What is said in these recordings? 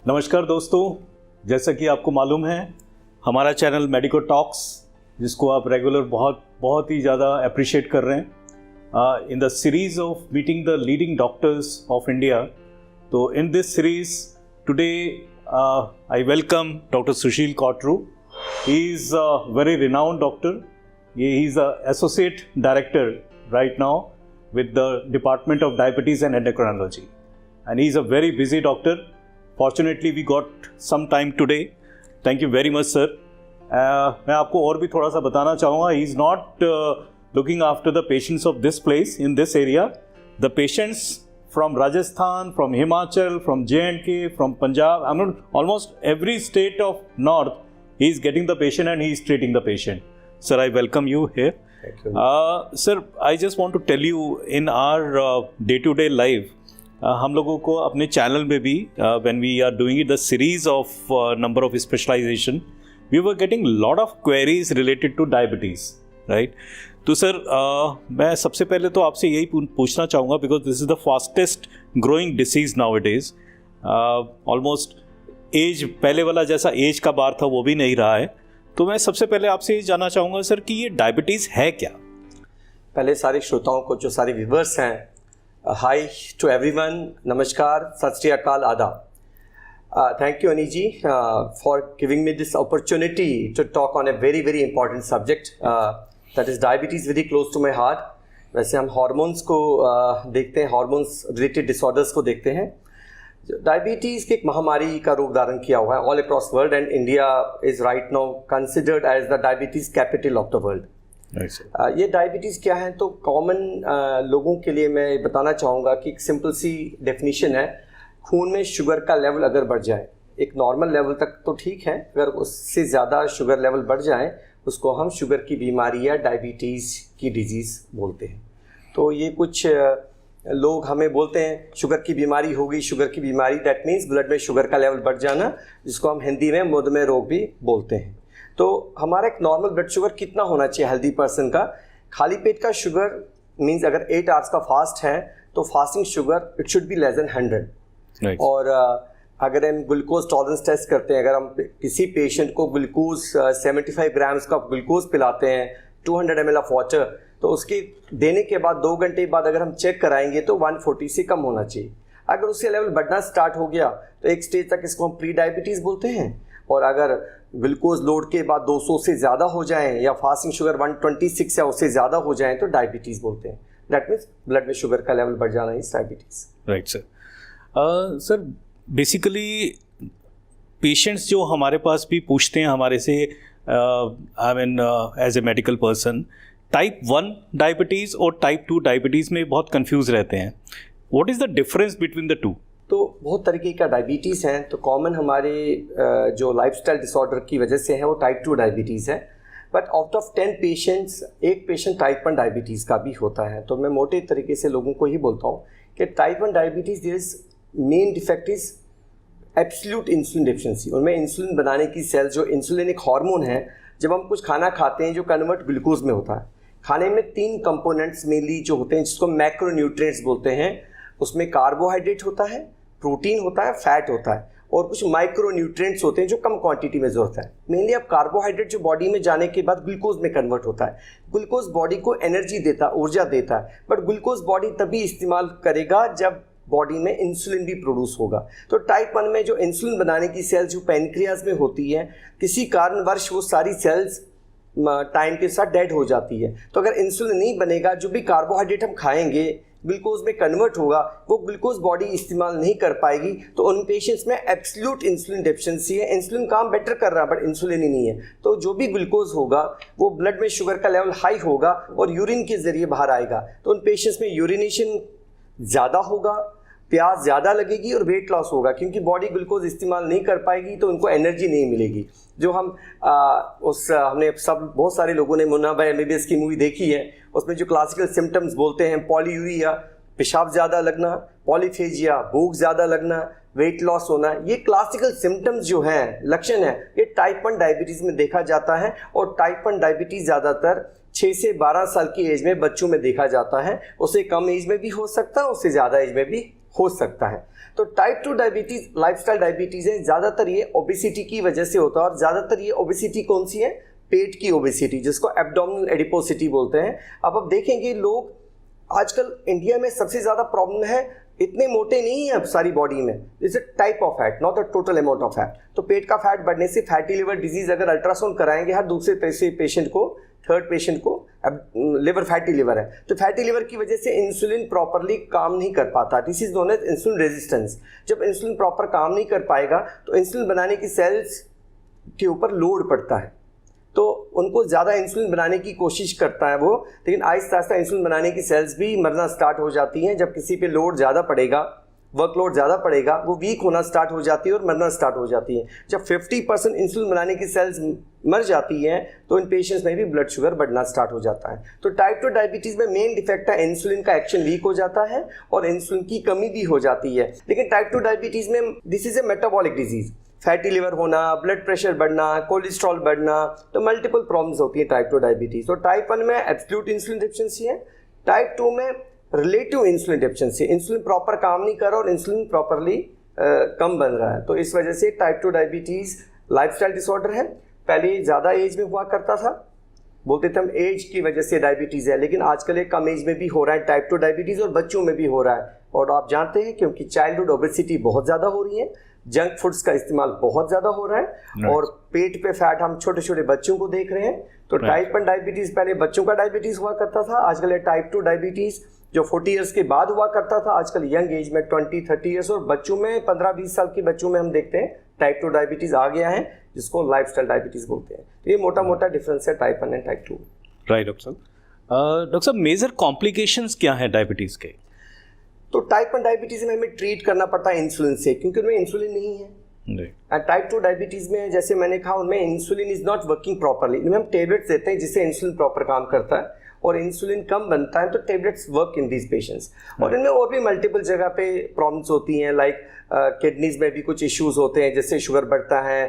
नमस्कार दोस्तों, जैसा कि आपको मालूम है हमारा चैनल मेडिको टॉक्स, जिसको आप रेगुलर बहुत ही ज़्यादा अप्रिशिएट कर रहे हैं in the series of meeting the leading doctors of India. तो in this series today I welcome doctor Sushil Kotru. He is a very renowned doctor. He is a associate director right now with the Department of Diabetes and Endocrinology, and he is a very busy doctor. Fortunately we got some time today. Thank you very much sir. मैं आपको और भी थोड़ा सा बताना चाहूँगा. He is not looking after the patients of this place in this area. The patients from Rajasthan, from Himachal, from J&K, from Punjab, I mean almost every state of north, he is getting the patient and he is treating the patient. Sir, I welcome you here. Sir, I just want to tell you in our day to day life, हम लोगों को अपने channel में भी when we are doing it the series of number of specialisation, we were getting lot of queries related to diabetes, right? तो sir मैं सबसे पहले तो आपसे यही पूछना चाहूँगा, because this is the fastest growing disease now it is. Almost as पहले वाला जैसा एज का बार था वो भी नहीं रहा है। तो मैं सबसे पहले आपसे ये जानना चाहूँगा सर कि ये डायबिटीज़ है क्या? पहले सारे श्रोताओं को, जो सारे व्यूवर्स हैं, हाय टू एवरीवन, नमस्कार, सत श्री अकाल, आदाब। Thank you Ani ji for giving me this opportunity to talk on a very very important subject that is diabetes, very close to my heart. वैसे हम हार्मोन्स को देखते हैं, हार्मोन्स रिलेटेड डिसऑर्डर्स को देखते हैं। डायबिटीज़ की एक महामारी का रूप धारण किया हुआ है all across world, and India is right now considered as the diabetes capital of the world. ये डायबिटीज़ क्या है, तो कॉमन लोगों के लिए मैं बताना चाहूँगा कि एक सिंपल सी डेफिनेशन है। खून में शुगर का लेवल अगर बढ़ जाए, एक नॉर्मल लेवल तक तो ठीक है, अगर उससे ज़्यादा शुगर लेवल बढ़ जाए उसको हम शुगर की बीमारी या डायबिटीज़ की डिजीज़ बोलते हैं। तो ये कुछ लोग हमें बोलते हैं शुगर की बीमारी होगी, शुगर की बीमारी, दैट मीन्स ब्लड में शुगर का लेवल बढ़ जाना, जिसको हम हिंदी में मधुमेह रोग भी बोलते हैं। तो हमारा एक नॉर्मल ब्लड शुगर कितना होना चाहिए हेल्दी पर्सन का? खाली पेट का शुगर मीन्स अगर 8 आवर्स का फास्ट है तो fasting sugar it should be less than 100। और अगर हम ग्लूकोज टॉलरेंस टेस्ट करते हैं, अगर हम किसी पेशेंट को ग्लूकोज 75 ग्राम्स का ग्लूकोज पिलाते हैं 200 ml ऑफ वाटर, तो उसके देने के बाद 2 घंटे बाद अगर हम चेक कराएंगे तो 140 से कम होना चाहिए। अगर उससे लेवल बढ़ना स्टार्ट हो गया तो एक स्टेज तक इसको हम प्री डायबिटीज़ बोलते हैं। और अगर ग्लूकोज लोड के बाद 200 से ज़्यादा हो जाएं या फास्टिंग शुगर 126 या उससे ज़्यादा हो जाएं तो डायबिटीज़ बोलते हैं। दैट मीन्स ब्लड में शुगर का लेवल बढ़ जाना is diabetes. Right sir. Sir basically patients जो हमारे पास भी पूछते हैं हमारे से, I mean as a medical person, type 1 diabetes और टाइप 2 डायबिटीज़ में बहुत कंफ्यूज रहते हैं। What is the difference between the two? तो बहुत तरीके का डायबिटीज़ हैं। तो कॉमन हमारे जो लाइफस्टाइल डिसऑर्डर की वजह से है वो टाइप 2 डायबिटीज़ है। बट आउट ऑफ 10 पेशेंट्स एक पेशेंट टाइप 1 डायबिटीज़ का भी होता है। तो मैं मोटे तरीके से लोगों को ही बोलता हूँ कि type 1 diabetes there is main defect is absolute insulin deficiency. उनमें इंसुलिन बनाने की सेल्स, जो इंसुलिन एक हार्मोन है, जब हम कुछ खाना खाते हैं जो कन्वर्ट ग्लूकोज में होता है। खाने में 3 कंपोनेंट्स मेनली जो होते हैं जिसको मैक्रोन्यूट्रिएंट्स बोलते हैं। उसमें कार्बोहाइड्रेट होता है, प्रोटीन होता है, फैट होता है, और कुछ माइक्रोन्यूट्रिएंट्स होते हैं जो कम क्वांटिटी में ज़रूरत है। मेनली अब कार्बोहाइड्रेट जो बॉडी में जाने के बाद ग्लूकोज में कन्वर्ट होता है। ग्लूकोज बॉडी को एनर्जी देता है, ऊर्जा देता है, बट ग्लूकोज बॉडी तभी इस्तेमाल करेगा जब बॉडी में इंसुलिन भी प्रोड्यूस होगा। तो टाइप 1 में जो इंसुलिन बनाने की सेल्स जो पैनक्रियाज में होती है, किसी कारणवश वो सारी सेल्स टाइम के साथ डेड हो जाती है। तो अगर इंसुलिन नहीं बनेगा, जो भी कार्बोहाइड्रेट हम खाएंगे ग्लूकोज में कन्वर्ट होगा, वो ग्लूकोज बॉडी इस्तेमाल नहीं कर पाएगी। तो उन पेशेंट्स में एब्सोल्यूट इंसुलिन डेफिशिएंसी है। इंसुलिन काम बेटर कर रहा है बट इंसुलिन ही नहीं है। तो जो भी ग्लूकोज होगा वो ब्लड में शुगर का लेवल हाई होगा और यूरिन के जरिए बाहर आएगा। तो उन पेशेंट्स में यूरिनेशन ज़्यादा होगा, प्यास ज़्यादा लगेगी और वेट लॉस होगा, क्योंकि बॉडी ग्लूकोज इस्तेमाल नहीं कर पाएगी तो उनको एनर्जी नहीं मिलेगी। जो हम हमने सब बहुत सारे लोगों ने मुन्ना भाई MBBS की मूवी देखी है, उसमें जो क्लासिकल सिम्टम्स बोलते हैं, पॉलीयूरिया पेशाब ज़्यादा लगना, पॉलीफेजिया भूख ज़्यादा लगना, वेट लॉस होना, ये क्लासिकल सिम्टम्स जो हैं, लक्षण है, ये टाइप 1 डायबिटीज़ में देखा जाता है। और टाइप 1 डायबिटीज़ ज़्यादातर 6 से 12 साल की एज में बच्चों में देखा जाता है। उससे कम एज में भी हो सकता है, उससे ज़्यादा एज में भी हो सकता है। तो टाइप 2 डायबिटीज़ लाइफस्टाइल डायबिटीज़ है, ज़्यादातर ये ओबेसिटी की वजह से होता है। और ज़्यादातर ये ओबेसिटी कौन सी है? पेट की ओबेसिटी, जिसको एब्डोमिनल एडिपोसिटी बोलते हैं। अब आप देखेंगे लोग आजकल इंडिया में सबसे ज़्यादा प्रॉब्लम है, इतने मोटे नहीं है अब सारी बॉडी में, it's a type of fat, not a total amount of fat. तो पेट का फैट बढ़ने से फैटी लिवर डिजीज अगर अल्ट्रासाउंड कराएंगे हर दूसरे तीसरे पेशेंट को, थर्ड पेशेंट को लिवर फैटी लिवर है, तो फैटी लिवर की वजह से इंसुलिन प्रॉपरली काम नहीं कर पाता। This is known as insulin resistance. जब इंसुलिन प्रॉपर काम नहीं कर पाएगा तो इंसुलिन बनाने की सेल्स के ऊपर लोड पड़ता है, तो उनको ज़्यादा इंसुलिन बनाने की कोशिश करता है वो, लेकिन आहिस्ता आहिस्ता इंसुलिन बनाने की सेल्स भी मरना स्टार्ट हो जाती हैं। जब किसी पे लोड ज़्यादा पड़ेगा, वर्कलोड ज़्यादा पड़ेगा, वो वीक होना स्टार्ट हो जाती है और मरना स्टार्ट हो जाती है। जब 50% इंसुलिन बनाने की सेल्स मर जाती हैं तो इन पेशेंट्स में भी ब्लड शुगर बढ़ना स्टार्ट हो जाता है। तो टाइप 2 डायबिटीज़ में मेन डिफेक्ट है इंसुलिन का एक्शन वीक हो जाता है और इंसुलिन की कमी भी हो जाती है। लेकिन टाइप 2 डायबिटीज़ में this is a metabolic disease, fatty liver होना, ब्लड प्रेशर बढ़ना, कोलेस्ट्रॉल बढ़ना, तो मल्टीपल प्रॉब्लम्स होती है टाइप 2 डायबिटीज़। तो टाइप 1 में एब्सोल्यूट इंसुलिन डेफिशिएंसी है, टाइप 2 में relative insulin deficiency, insulin proper काम नहीं कर रहा और इंसुलिन प्रॉपरली कम बन रहा है। तो इस वजह से टाइप 2 डायबिटीज़ लाइफस्टाइल डिसऑर्डर है। पहले ज़्यादा एज में हुआ करता था, बोलते थे हम एज की वजह से डायबिटीज़ है, लेकिन आजकल एक कम एज में भी हो रहा है टाइप 2 डायबिटीज़ और बच्चों में भी हो रहा है। और आप जानते हैं क्योंकि चाइल्डहुड ओबेसिटी बहुत ज़्यादा हो रही है, जंक फूड्स का इस्तेमाल बहुत ज़्यादा हो रहा है और पेट पे फैट हम छोटे छोटे बच्चों को देख रहे हैं। तो टाइप 1 डायबिटीज़ पहले बच्चों का डायबिटीज़ हुआ करता था, आजकल टाइप 2 डायबिटीज़ जो 40 ईयर्स के बाद हुआ करता था, आजकल यंग एज में 20-30 ईयर्स और बच्चों में 15-20 साल के बच्चों में हम देखते हैं टाइप 2 डायबिटीज़ आ गया है, जिसको लाइफस्टाइल डायबिटीज़ बोलते हैं। तो ये मोटा मोटा डिफरेंस है type 1 and type 2। Right doctor साहब। डॉक्टर साहब मेजर कॉम्प्लिकेशंस क्या है डायबिटीज़ के? तो टाइप 1 डायबिटीज़ में हमें ट्रीट करना पड़ता है इंसुलिन से, क्योंकि उनमें इंसुलिन नहीं है। टाइप 2 डायबिटीज़ में जैसे मैंने कहा उनमें insulin is not working properly, इनमें हम टेबलेट्स देते हैं जिससे इंसुलिन प्रॉपर काम करता है और इंसुलिन कम बनता है, तो tablets work in these patients. और इनमें और भी मल्टीपल जगह पे प्रॉब्लम्स होती हैं, लाइक किडनीज में भी कुछ इश्यूज होते हैं जिससे शुगर बढ़ता है,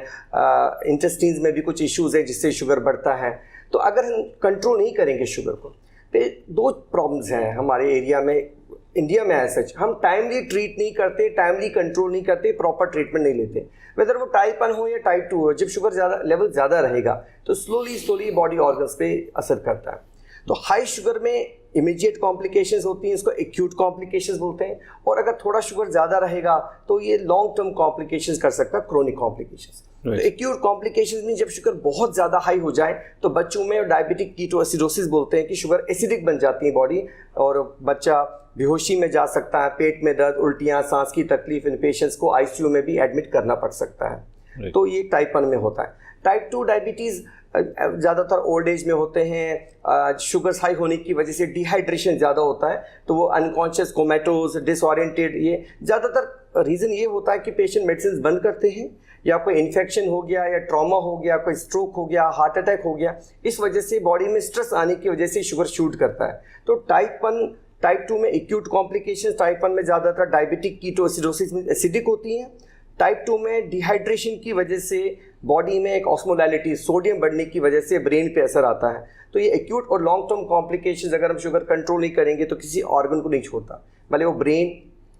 इंटेस्टाइन्स में भी कुछ इश्यूज है जिससे शुगर बढ़ता है। तो अगर हम कंट्रोल नहीं करेंगे शुगर को, तो दो प्रॉब्लम्स हैं हमारे एरिया में, इंडिया में ऐसा हम टाइमली ट्रीट नहीं करते, टाइमली कंट्रोल नहीं करते, प्रॉपर ट्रीटमेंट नहीं लेते, वेदर वो टाइप 1 हो या टाइप 2 हो। जब शुगर ज़्यादा लेवल ज़्यादा रहेगा तो स्लोली बॉडी ऑर्गन्स पे असर करता है। तो हाई शुगर में इमीडिएट कॉम्प्लिकेशंस होती हैं, इसको एक्यूट कॉम्प्लिकेशंस बोलते हैं, और अगर थोड़ा शुगर ज़्यादा रहेगा तो ये लॉन्ग टर्म कॉम्प्लिकेशंस कर सकता है, क्रोनिक कॉम्प्लिकेशंस। तो एक्यूट कॉम्प्लिकेशंस में जब शुगर बहुत ज़्यादा हाई हो जाए तो बच्चों में डायबिटिक कीटोएसिडोसिस बोलते हैं कि शुगर एसिडिक बन जाती है बॉडी और बच्चा बेहोशी में जा सकता है, पेट में दर्द, उल्टियाँ, सांस की तकलीफ, इन पेशेंट्स को आईसीयू में भी एडमिट करना पड़ सकता है। तो ये टाइप 1 में होता है। टाइप 2 डायबिटीज़ ज़्यादातर ओल्ड एज में होते हैं, शुगर हाई होने की वजह से डिहाइड्रेशन ज़्यादा होता है, तो वो अनकॉन्शियस, कोमेटोज, डिसऑरिएंटेड, ये ज़्यादातर रीज़न ये होता है कि पेशेंट मेडिसिन बंद करते हैं या कोई इन्फेक्शन हो गया या ट्रॉमा हो गया, कोई स्ट्रोक हो गया, हार्ट अटैक हो गया, इस वजह से बॉडी में स्ट्रेस आने की वजह से शुगर शूट करता है। तो टाइप 2 में एक्यूट कॉम्प्लिकेशंस, टाइप 1 में ज़्यादातर डायबिटिक कीटोएसिडोसिस में एसिडिक होती हैं, टाइप 2 में डिहाइड्रेशन की वजह से बॉडी में एक ऑस्मोलैलिटी, सोडियम बढ़ने की वजह से ब्रेन पे असर आता है। तो ये एक्यूट और लॉन्ग टर्म कॉम्प्लिकेशंस अगर हम शुगर कंट्रोल नहीं करेंगे तो किसी ऑर्गन को नहीं छोड़ता, भले वो ब्रेन,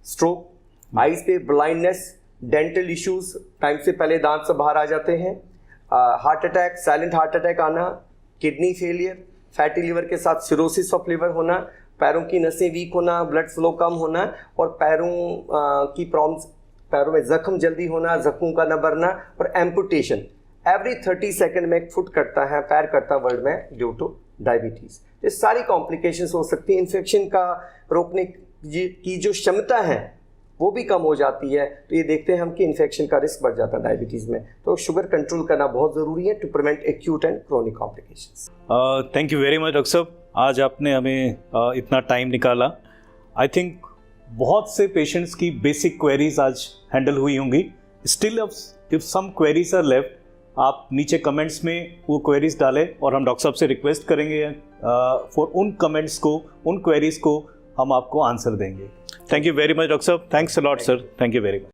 स्ट्रोक, आइज पे ब्लाइंडनेस, डेंटल इश्यूज, टाइम से पहले दांत से बाहर आ जाते हैं, heart attack, silent heart attack आना, किडनी फेलियर, फैटी लिवर के साथ सिरोसिस ऑफ लिवर होना, पैरों की नसें वीक होना, ब्लड फ्लो कम होना और पैरों की प्रॉब्लम्स, पैरों में जख्म जल्दी होना, जख्मों का न भरना और एम्पुटेशन। एवरी 30 सेकंड में एक फुट कटता है, पैर कटता है वर्ल्ड में ड्यू टू डायबिटीज़। ये सारी कॉम्प्लिकेशंस हो सकती हैं। इन्फेक्शन का रोकने की जो क्षमता है वो भी कम हो जाती है, तो ये देखते हैं हम कि इन्फेक्शन का रिस्क बढ़ जाता है डायबिटीज़ में। तो शुगर कंट्रोल करना बहुत ज़रूरी है to prevent acute and chronic complications. Thank you very much doctor साहब, आज आपने हमें इतना टाइम निकाला। आई थिंक बहुत से पेशेंट्स की बेसिक क्वेरीज आज हैंडल हुई होंगी। Still if some queries are left, आप नीचे कमेंट्स में वो क्वेरीज डालें और हम डॉक्टर साहब से रिक्वेस्ट करेंगे फॉर उन कमेंट्स को, उन क्वेरीज को हम आपको आंसर देंगे। Thank you very much doctor साहब, thanks a lot sir, thank you very much.